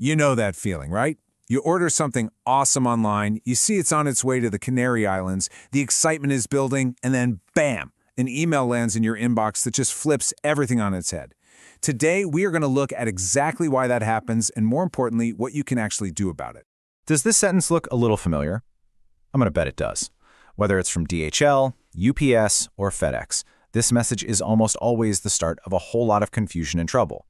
You know that feeling, right? You order something awesome online, you see it's on its way to the Canary Islands, the excitement is building, and then bam, an email lands in your inbox that just flips everything on its head. Today, we are going to look at exactly why that happens and, more importantly, what you can actually do about it. Does this sentence look a little familiar? I'm going to bet it does. Whether it's from DHL, UPS, or FedEx, this message is almost always the start of a whole lot of confusion and trouble.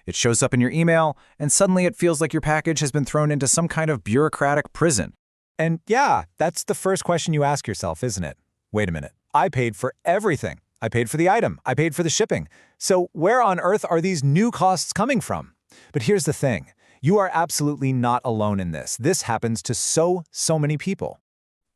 It shows up in your email, and suddenly it feels like your package has been thrown into some kind of bureaucratic prison. And yeah, that's the first question you ask yourself, isn't it? Wait a minute. I paid for everything. I paid for the item. I paid for the shipping. So where on earth are these new costs coming from? But here's the thing. You are absolutely not alone in this. This happens to so many people.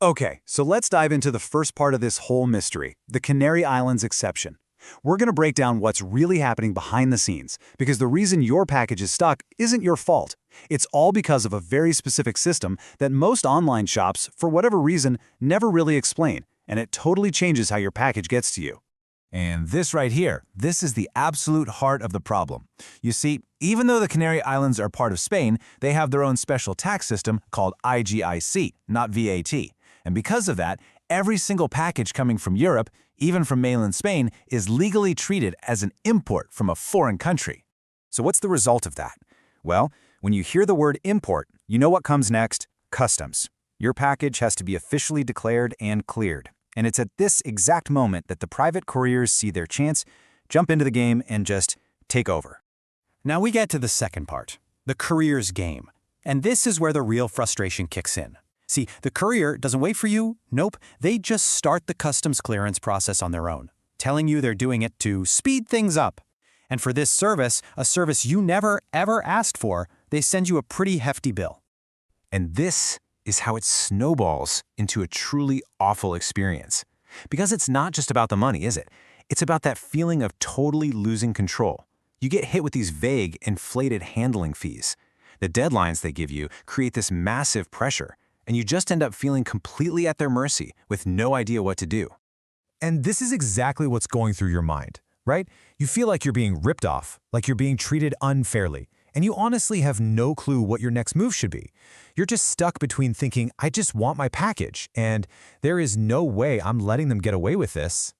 Okay, so let's dive into the first part of this whole mystery, the Canary Islands exception. We're going to break down what's really happening behind the scenes, because the reason your package is stuck isn't your fault. It's all because of a very specific system that most online shops, for whatever reason, never really explain, and it totally changes how your package gets to you. And this right here, this is the absolute heart of the problem. You see, even though the Canary Islands are part of Spain, they have their own special tax system called IGIC, not VAT. And because of that, every single package coming from Europe, even from mainland Spain, is legally treated as an import from a foreign country. So what's the result of that? Well, when you hear the word import, you know what comes next? Customs. Your package has to be officially declared and cleared. And it's at this exact moment that the private couriers see their chance, jump into the game, and just take over. Now we get to the second part, the courier's game. And this is where the real frustration kicks in. See, the courier doesn't wait for you. Nope, they just start the customs clearance process on their own, telling you they're doing it to speed things up. And for this service, a service you never, ever asked for, they send you a pretty hefty bill. And this is how it snowballs into a truly awful experience. Because it's not just about the money, is it? It's about that feeling of totally losing control. You get hit with these vague, inflated handling fees. The deadlines they give you create this massive pressure, and you just end up feeling completely at their mercy with no idea what to do. And this is exactly what's going through your mind, right? You feel like you're being ripped off, like you're being treated unfairly, and you honestly have no clue what your next move should be. You're just stuck between thinking, I just want my package, and there is no way I'm letting them get away with this.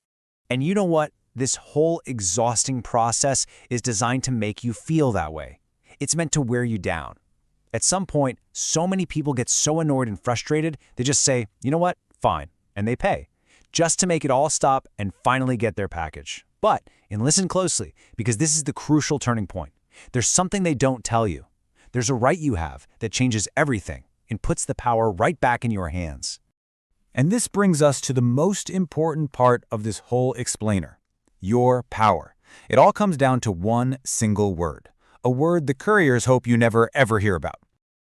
And you know what? This whole exhausting process is designed to make you feel that way. It's meant to wear you down. At some point, so many people get so annoyed and frustrated, they just say, you know what, fine, and they pay, just to make it all stop and finally get their package. But, and listen closely, because this is the crucial turning point, there's something they don't tell you. There's a right you have that changes everything and puts the power right back in your hands. And this brings us to the most important part of this whole explainer, your power. It all comes down to one single word. A word the couriers hope you never ever hear about.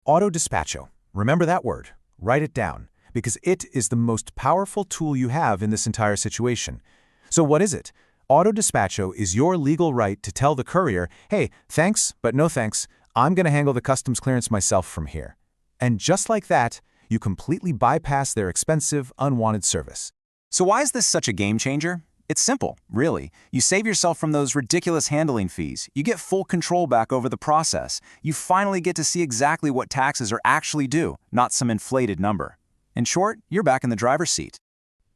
Autodespacho. Remember that word. Write it down, because it is the most powerful tool you have in this entire situation. So what is it? Autodespacho is your legal right to tell the courier, hey, thanks, but no thanks. I'm going to handle the customs clearance myself from here. And just like that, you completely bypass their expensive, unwanted service. So why is this such a game changer? It's simple, really. You save yourself from those ridiculous handling fees. You get full control back over the process. You finally get to see exactly what taxes are actually due, not some inflated number. In short, you're back in the driver's seat.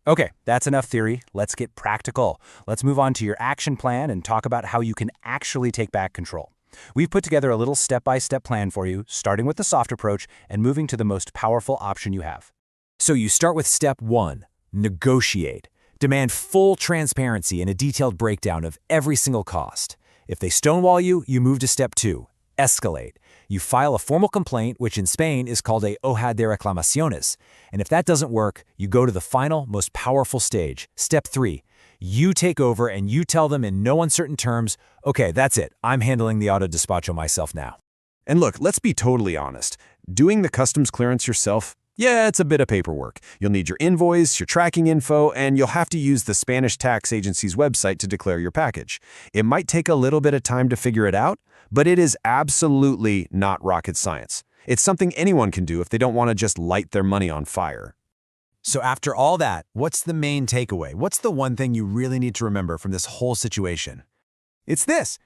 Okay, that's enough theory. Let's get practical. Let's move on to your action plan and talk about how you can actually take back control. We've put together a little step-by-step plan for you, starting with the soft approach and moving to the most powerful option you have. So you start with step 1, negotiate. Demand full transparency and a detailed breakdown of every single cost. If they stonewall you, you move to step 2, escalate. You file a formal complaint, which in Spain is called a hoja de reclamaciones. And if that doesn't work, you go to the final, most powerful stage, step 3. You take over and you tell them in no uncertain terms, okay, that's it. I'm handling the Autodespacho myself now. And look, let's be totally honest. Doing the customs clearance yourself, yeah, it's a bit of paperwork. You'll need your invoice, your tracking info, and you'll have to use the Spanish tax agency's website to declare your package. It might take a little bit of time to figure it out, but it is absolutely not rocket science. It's something anyone can do if they don't want to just light their money on fire. So after all that, what's the main takeaway? What's the one thing you really need to remember from this whole situation? It's this.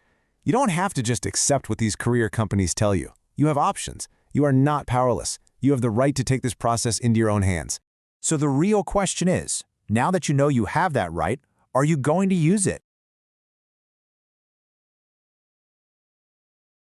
You don't have to just accept what these courier companies tell you. You have options. You are not powerless. You have the right to take this process into your own hands. So the real question is, now that you know you have that right, are you going to use it?